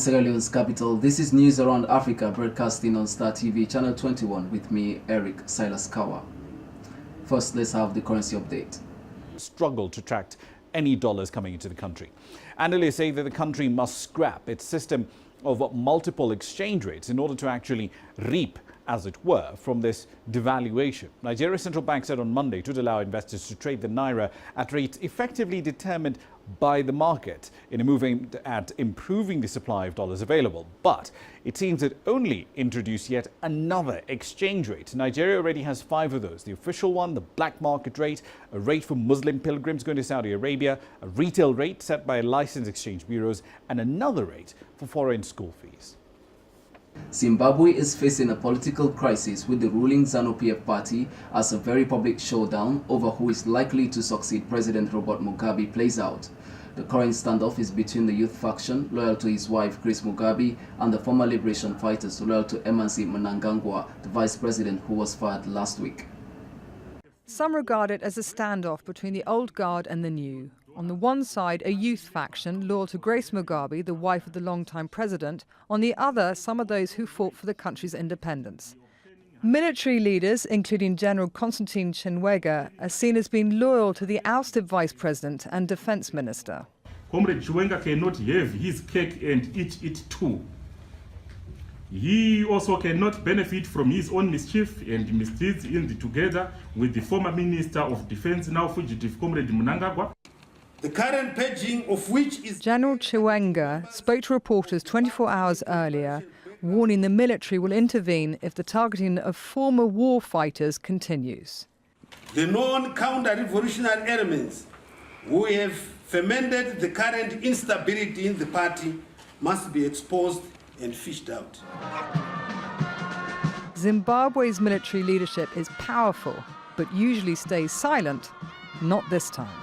Sierra Leone's capital, this is News Around Africa, broadcasting on Star TV Channel 21 with me, Eric Silas Kawa. First, let's have the currency update. Struggle to attract any dollars coming into the country. Analysts say that the country must scrap its system of multiple exchange rates in order to actually reap, as it were, from this devaluation. Nigeria's central bank said on Monday it would allow investors to trade the naira at rates effectively determined by the market in a move aimed at improving the supply of dollars available. But it seems it only introduced yet another exchange rate. Nigeria already has 5 of those. The official one, the black market rate, a rate for Muslim pilgrims going to Saudi Arabia, a retail rate set by licensed exchange bureaus, and another rate for foreign school fees. Zimbabwe is facing a political crisis with the ruling ZANU-PF party as a very public showdown over who is likely to succeed President Robert Mugabe plays out. The current standoff is between the youth faction, loyal to his wife Grace Mugabe, and the former liberation fighters loyal to Emmerson Mnangagwa, the vice president who was fired last week. Some regard it as a standoff between the old guard and the new. On the one side, a youth faction loyal to Grace Mugabe, the wife of the longtime president. On the other, some of those who fought for the country's independence. Military leaders, including General Constantine Chiwenga, are seen as being loyal to the ousted vice president and defense minister. Comrade Chiwenga cannot have his cake and eat it too. He also cannot benefit from his own mischief and misdeeds together with the former Minister of Defense, now fugitive Comrade Mnangagwa. The current purging of which is... General Chiwenga spoke to reporters 24 hours earlier, warning the military will intervene if the targeting of former war fighters continues. The known counter-revolutionary elements who have fermented the current instability in the party must be exposed and fished out. Zimbabwe's military leadership is powerful, but usually stays silent. Not this time.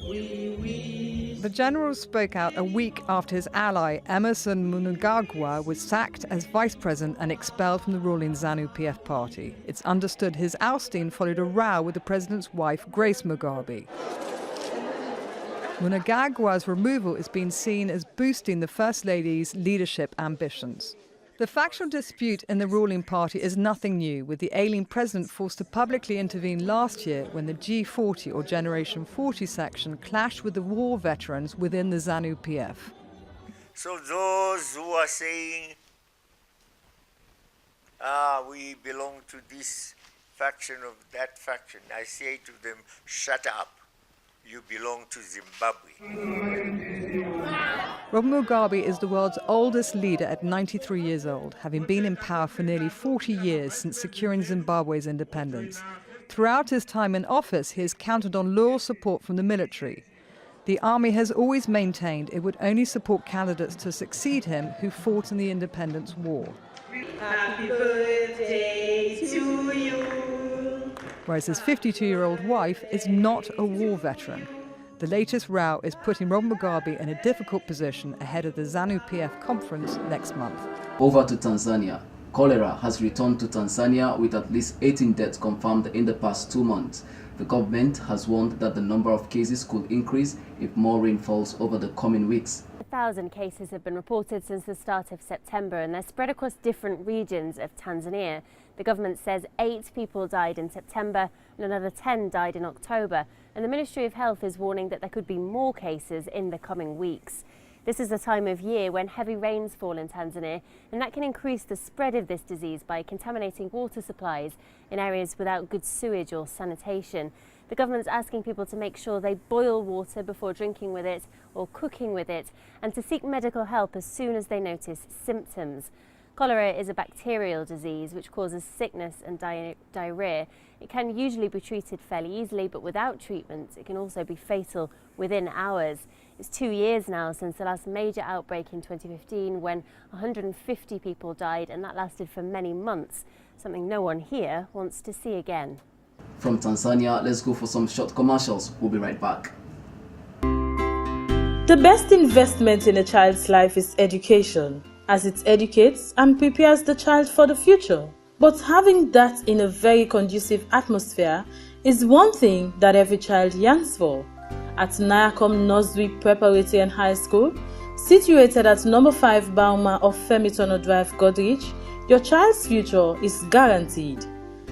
The general spoke out a week after his ally Emmerson Mnangagwa was sacked as vice president and expelled from the ruling ZANU-PF party. It's understood his ousting followed a row with the president's wife, Grace Mugabe. Mnangagwa's removal is being seen as boosting the First Lady's leadership ambitions. The factional dispute in the ruling party is nothing new, with the ailing president forced to publicly intervene last year when the G40 or Generation 40 section clashed with the war veterans within the ZANU-PF. So those who are saying, we belong to this faction or that faction, I say to them, shut up. You belong to Zimbabwe. Robert Mugabe is the world's oldest leader at 93 years old, having been in power for nearly 40 years since securing Zimbabwe's independence. Throughout his time in office, he has counted on loyal support from the military. The army has always maintained it would only support candidates to succeed him who fought in the independence war. Happy birthday to you. Whereas his 52-year-old wife is not a war veteran. The latest row is putting Robert Mugabe in a difficult position ahead of the ZANU-PF conference next month. Over to Tanzania. Cholera has returned to Tanzania with at least 18 deaths confirmed in the past 2 months. The government has warned that the number of cases could increase if more rain falls over the coming weeks. 1,000 cases have been reported since the start of September, and they're spread across different regions of Tanzania. The government says 8 people died in September and another 10 died in October, and the Ministry of Health is warning that there could be more cases in the coming weeks. This is the time of year when heavy rains fall in Tanzania, and that can increase the spread of this disease by contaminating water supplies in areas without good sewage or sanitation. The government's asking people to make sure they boil water before drinking with it or cooking with it, and to seek medical help as soon as they notice symptoms. Cholera is a bacterial disease which causes sickness and diarrhea. It can usually be treated fairly easily, but without treatment it can also be fatal within hours. It's 2 years now since the last major outbreak in 2015 when 150 people died, and that lasted for many months, something no one here wants to see again. From Tanzania, let's go for some short commercials. We'll be right back. The best investment in a child's life is education, as it educates and prepares the child for the future. But having that in a very conducive atmosphere is one thing that every child yearns for. At Nayacom Nursery Preparatory and High School, Situated at number 5 Bauma of Femitono Drive, Godrich, your child's future is guaranteed.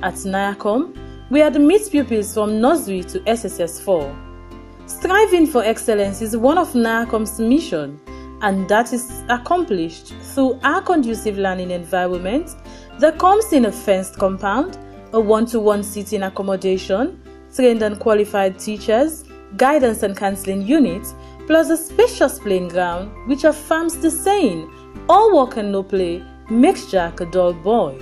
At NIACOM, we admit pupils from nursery to SSS4. Striving for excellence is one of NIACOM's mission, and that is accomplished through our conducive learning environment that comes in a fenced compound, a one-to-one seating accommodation, trained and qualified teachers, guidance and counseling units, plus a spacious playing ground which affirms the saying, all work and no play makes Jack a dull boy.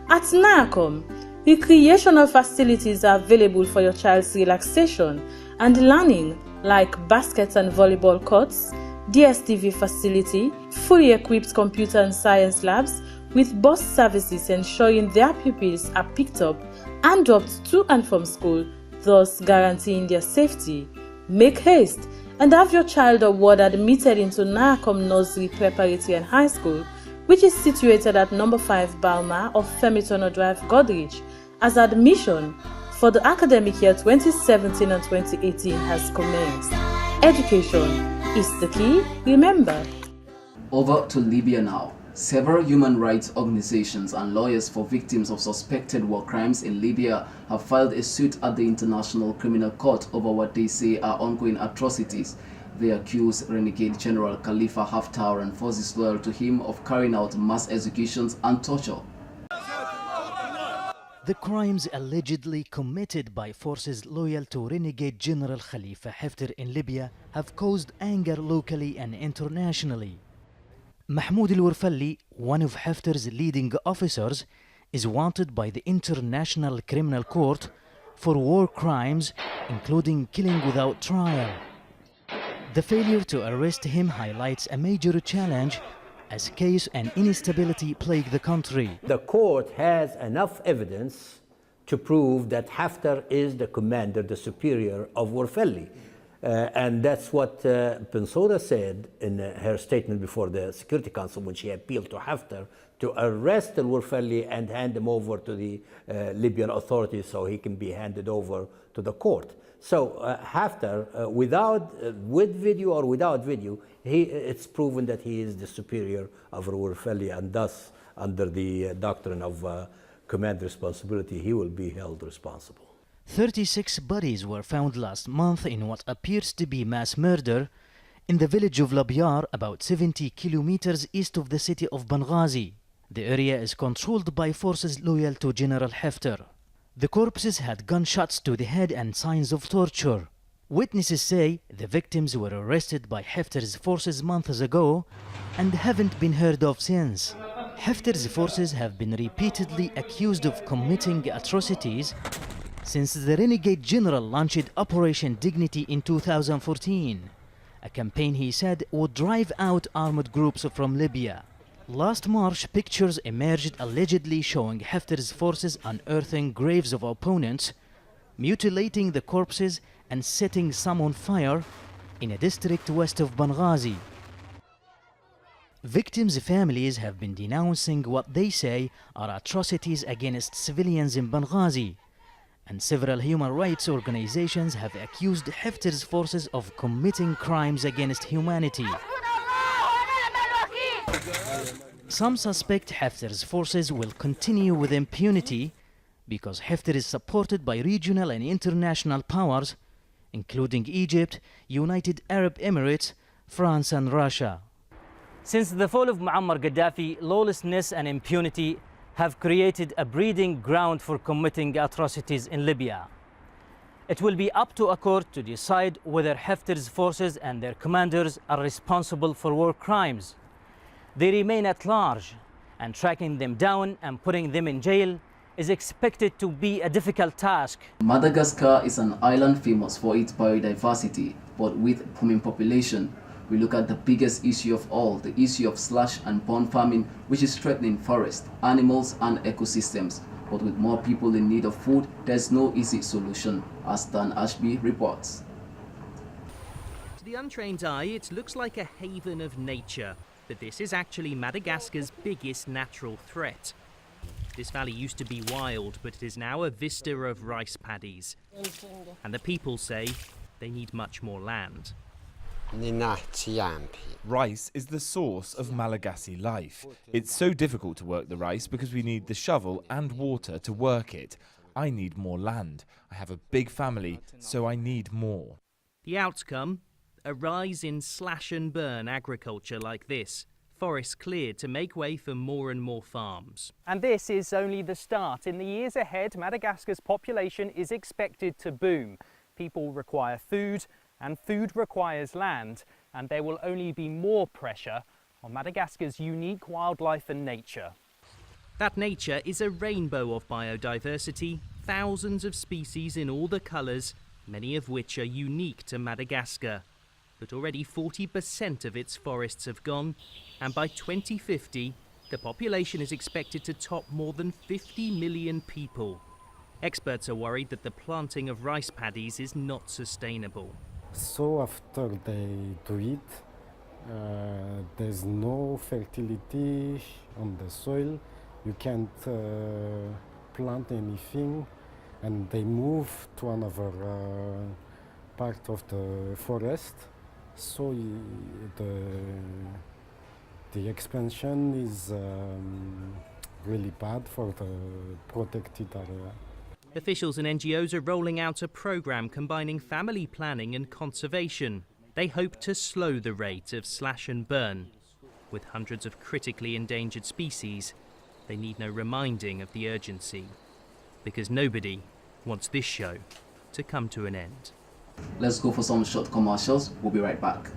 At NIACOM, recreational facilities are available for your child's relaxation and learning, like basket and volleyball courts, DSTV facility, fully equipped computer and science labs with bus services ensuring their pupils are picked up and dropped to and from school, thus guaranteeing their safety. Make haste and have your child or ward admitted into NIACOM Nursery Preparatory and High School, which is situated at number 5 Bauma of Femitono Drive, Godrich, as admission for the academic year 2017 and 2018 has commenced. Education is the key, remember. Over to Libya now. Several human rights organizations and lawyers for victims of suspected war crimes in Libya have filed a suit at the International Criminal Court over what they say are ongoing atrocities. They accuse renegade General Khalifa Haftar and forces loyal to him of carrying out mass executions and torture. The crimes allegedly committed by forces loyal to renegade General Khalifa Haftar in Libya have caused anger locally and internationally. Mahmoud al-Warfalli, one of Haftar's leading officers, is wanted by the International Criminal Court for war crimes, including killing without trial. The failure to arrest him highlights a major challenge as chaos and instability plague the country. The court has enough evidence to prove that Haftar is the commander, the superior of Warfalli. And that's what Bensouda said in her statement before the Security Council when she appealed to Haftar to arrest al-Warfalli and hand him over to the Libyan authorities so he can be handed over to the court. So Haftar, with video or without video, it's proven that he is the superior of al-Warfalli, and thus, under the doctrine of command responsibility, he will be held responsible. 36 bodies were found last month in what appears to be mass murder in the village of Labyar, about 70 kilometers east of the city of Benghazi. The area is controlled by forces loyal to General Haftar. The corpses had gunshots to the head and signs of torture. Witnesses say the victims were arrested by Haftar's forces months ago and haven't been heard of since. Haftar's forces have been repeatedly accused of committing atrocities since the renegade general launched Operation Dignity in 2014, a campaign he said would drive out armed groups from Libya. Last March, pictures emerged allegedly showing Haftar's forces unearthing graves of opponents, mutilating the corpses and setting some on fire in a district west of Benghazi. Victims' families have been denouncing what they say are atrocities against civilians in Benghazi, and several human rights organizations have accused Haftar's forces of committing crimes against humanity. Some suspect Haftar's forces will continue with impunity because Haftar is supported by regional and international powers, including Egypt, United Arab Emirates, France and Russia. Since the fall of Muammar Gaddafi, lawlessness and impunity have created a breeding ground for committing atrocities in Libya. It will be up to a court to decide whether Haftar's forces and their commanders are responsible for war crimes. They remain at large, and tracking them down and putting them in jail is expected to be a difficult task. Madagascar is an island famous for its biodiversity, but with a booming population. We look at the biggest issue of all, the issue of slash and burn farming, which is threatening forests, animals and ecosystems. But with more people in need of food, there's no easy solution, as Dan Ashby reports. To the untrained eye, it looks like a haven of nature, but this is actually Madagascar's biggest natural threat. This valley used to be wild, but it is now a vista of rice paddies. And the people say they need much more land. Rice is the source of Malagasy life. It's so difficult to work the rice because we need the shovel and water to work it. I need more land. I have a big family, so I need more. The outcome? A rise in slash and burn agriculture like this. Forests cleared to make way for more and more farms. And this is only the start. In the years ahead, Madagascar's population is expected to boom. People require food, and food requires land, and there will only be more pressure on Madagascar's unique wildlife and nature. That nature is a rainbow of biodiversity, thousands of species in all the colours, many of which are unique to Madagascar. But already 40% of its forests have gone, and by 2050, the population is expected to top more than 50 million people. Experts are worried that the planting of rice paddies is not sustainable. So after they do it, there's no fertility on the soil. You can't plant anything, and they move to another part of the forest. So the expansion is really bad for the protected area. Officials and NGOs are rolling out a programme combining family planning and conservation. They hope to slow the rate of slash and burn. With hundreds of critically endangered species, they need no reminding of the urgency. Because nobody wants this show to come to an end. Let's go for some short commercials. We'll be right back.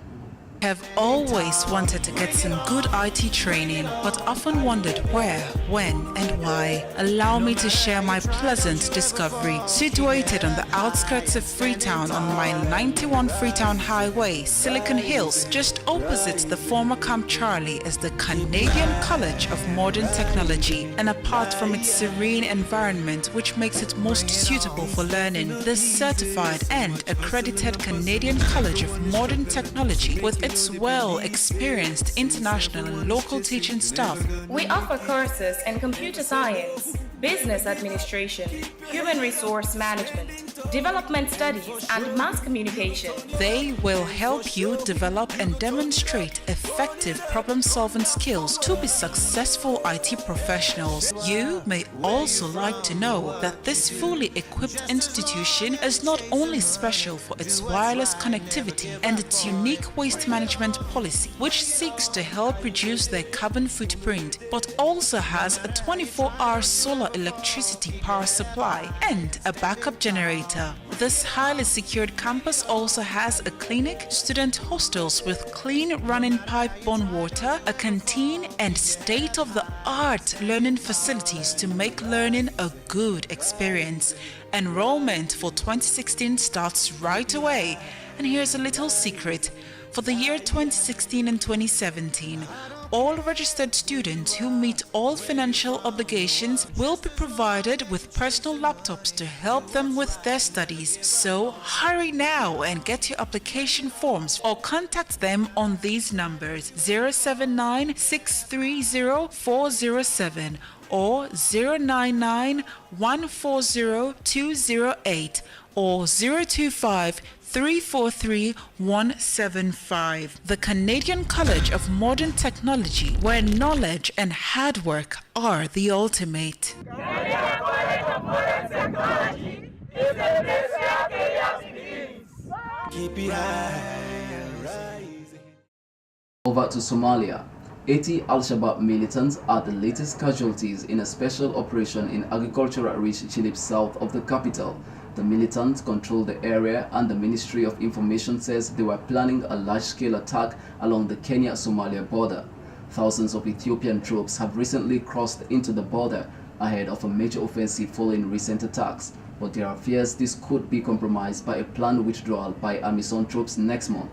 Have always wanted to get some good IT training, but often wondered where, when, and why. Allow me to share my pleasant discovery. Situated on the outskirts of Freetown on Mile 91 Freetown Highway, Silicon Hills, just opposite the former Camp Charlie, is the Canadian College of Modern Technology. And apart from its serene environment, which makes it most suitable for learning, this certified and accredited Canadian College of Modern Technology, with its well-experienced international and local teaching staff. We offer courses in computer science, business administration, human resource management, development studies, and mass communication. They will help you develop and demonstrate effective problem-solving skills to be successful IT professionals. You may also like to know that this fully equipped institution is not only special for its wireless connectivity and its unique waste management policy, which seeks to help reduce their carbon footprint, but also has a 24-hour solar electricity power supply and a backup generator. This highly secured campus also has a clinic, student hostels with clean running pipe-borne water, a canteen, and state-of-the-art learning facilities to make learning a good experience. Enrollment for 2016 starts right away. And here's a little secret. For the year 2016 and 2017, all registered students who meet all financial obligations will be provided with personal laptops to help them with their studies. So hurry now and get your application forms or contact them on these numbers: 079 630 407 or 099 140 208 or 025 343-175. The Canadian College of Modern Technology, where knowledge and hard work are the ultimate. Canadian College of Modern Technology is the place where careers begins. Keep it high, rising. Over to Somalia. 80 Al-Shabaab militants are the latest casualties in a special operation in agricultural-rich Chilip south of the capital. The militants control the area, and the Ministry of Information says they were planning a large-scale attack along the Kenya-Somalia border. Thousands of Ethiopian troops have recently crossed into the border ahead of a major offensive following recent attacks, but there are fears this could be compromised by a planned withdrawal by AMISOM troops next month.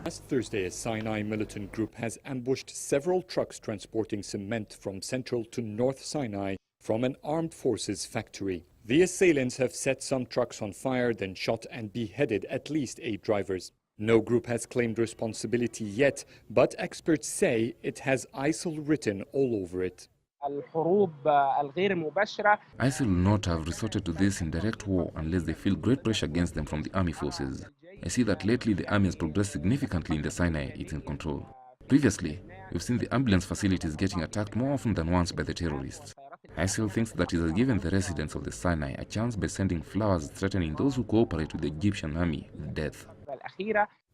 Last Thursday, a Sinai militant group has ambushed several trucks transporting cement from central to North Sinai from an armed forces factory. The assailants have set some trucks on fire, then shot and beheaded at least 8 drivers. No group has claimed responsibility yet, but experts say it has ISIL written all over it. ISIL will not have resorted to this in direct war unless they feel great pressure against them from the army forces. I see that lately the army has progressed significantly in the Sinai it's in control. Previously, we've seen the ambulance facilities getting attacked more often than once by the terrorists. ISIL thinks that it has given the residents of the Sinai a chance by sending flowers threatening those who cooperate with the Egyptian army with death.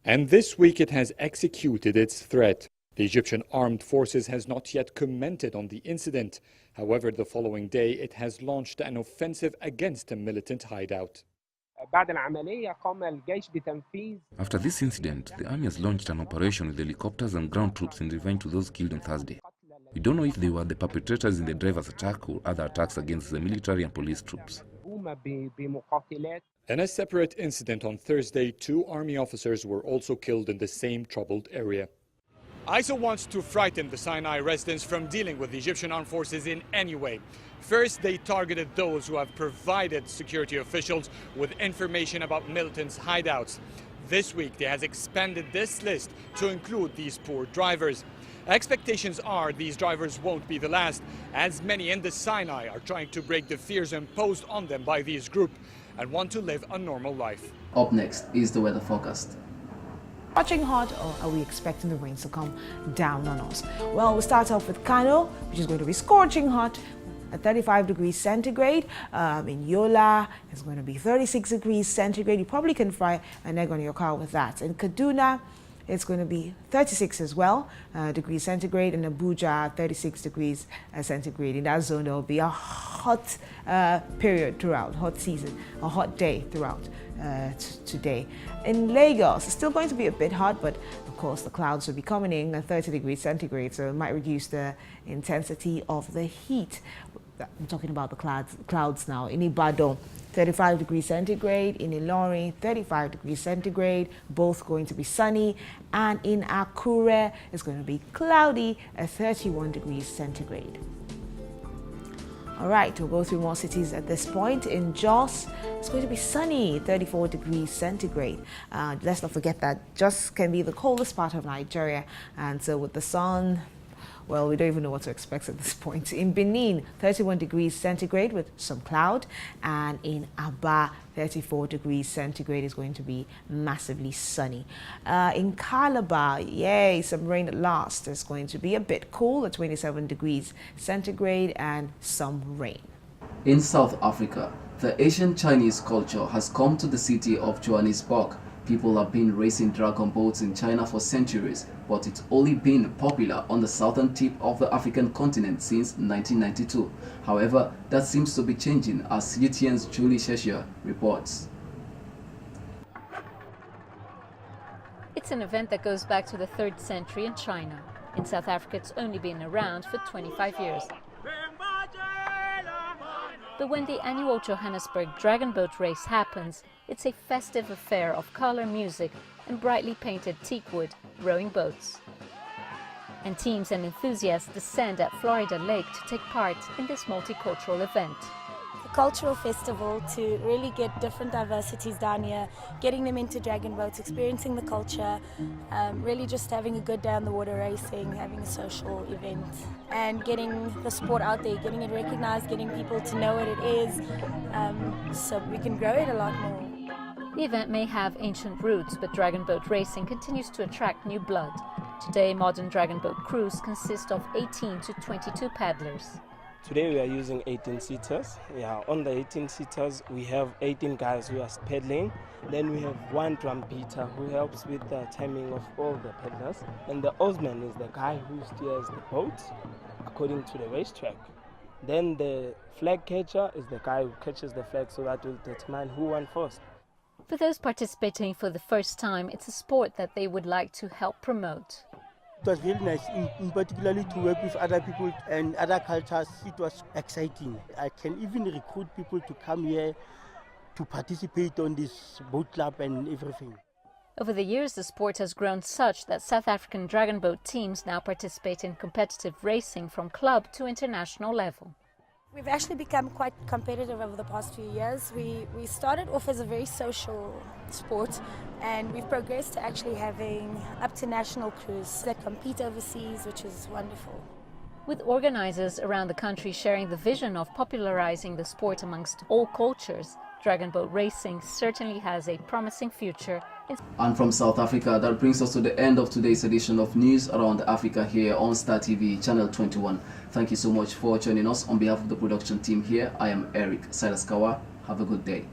And this week it has executed its threat. The Egyptian armed forces has not yet commented on the incident. However, the following day it has launched an offensive against a militant hideout. After this incident, the army has launched an operation with helicopters and ground troops in revenge to those killed on Thursday. We don't know if they were the perpetrators in the driver's attack or other attacks against the military and police troops. In a separate incident on Thursday, 2 army officers were also killed in the same troubled area. ISIL wants to frighten the Sinai residents from dealing with the Egyptian armed forces in any way. First, they targeted those who have provided security officials with information about militants' hideouts. This week, they has expanded this list to include these poor drivers. Expectations are these drivers won't be the last, as many in the Sinai are trying to break the fears imposed on them by these groups and want to live a normal life. Up next is the weather forecast. Scorching hot, or are we expecting the rains to come down on us? Well, we'll start off with Kano, which is going to be scorching hot at 35 degrees centigrade. In Yola, it's going to be 36 degrees centigrade. You probably can fry an egg on your car with that. In Kaduna, it's going to be 36 as well, degrees centigrade. In Abuja, 36 degrees centigrade. In that zone, there will be a hot period throughout, hot season, a hot day throughout today. In Lagos, it's still going to be a bit hot, but of course the clouds will be coming in at 30 degrees centigrade, so it might reduce the intensity of the heat. I'm talking about the clouds now. In Ibadan, 35 degrees centigrade. In Ilorin, 35 degrees centigrade, both going to be sunny. And in Akure, it's going to be cloudy at 31 degrees centigrade. All right, we'll go through more cities at this point. In Jos, it's going to be sunny, 34 degrees centigrade. Let's not forget that Jos can be the coldest part of Nigeria. And so with the sun, well, we don't even know what to expect at this point. In Benin, 31 degrees centigrade with some cloud. And in Aba, 34 degrees centigrade is going to be massively sunny. In Calabar, yay, some rain at last. It's going to be a bit cool at 27 degrees centigrade and some rain. In South Africa, the Asian Chinese culture has come to the city of Johannesburg. People have been racing dragon boats in China for centuries, but it's only been popular on the southern tip of the African continent since 1992. However, that seems to be changing, as UTN's Julie Sheshia reports. It's an event that goes back to the 3rd century in China. In South Africa, it's only been around for 25 years. But when the annual Johannesburg Dragon Boat Race happens, it's a festive affair of color, music, and brightly painted teakwood rowing boats. And teams and enthusiasts descend at Florida Lake to take part in this multicultural event. A cultural festival to really get different diversities down here, getting them into dragon boats, experiencing the culture, really just having a good day on the water racing, having a social event, and getting the sport out there, getting it recognized, getting people to know what it is, so we can grow it a lot more. The event may have ancient roots, but dragon boat racing continues to attract new blood. Today, modern dragon boat crews consist of 18 to 22 paddlers. Today we are using 18-seaters. Yeah, on the 18-seaters we have 18 guys who are paddling. Then we have one drum beater who helps with the timing of all the paddlers. And the oarsman is the guy who steers the boat according to the racetrack. Then the flag catcher is the guy who catches the flag, so that will determine who won first. For those participating for the first time, it's a sport that they would like to help promote. It was very nice, in particularly to work with other people and other cultures. It was exciting. I can even recruit people to come here to participate on this boat club and everything. Over the years, the sport has grown such that South African dragon boat teams now participate in competitive racing from club to international level. We've actually become quite competitive over the past few years. We started off as a very social sport, and we've progressed to actually having up to national crews that compete overseas, which is wonderful. With organizers around the country sharing the vision of popularizing the sport amongst all cultures, dragon boat racing certainly has a promising future And from South Africa, that brings us to the end of today's edition of News Around Africa here on Star TV, Channel 21. Thank you so much for joining us. On behalf of the production team here, I am Eric Silas Kawa. Have a good day.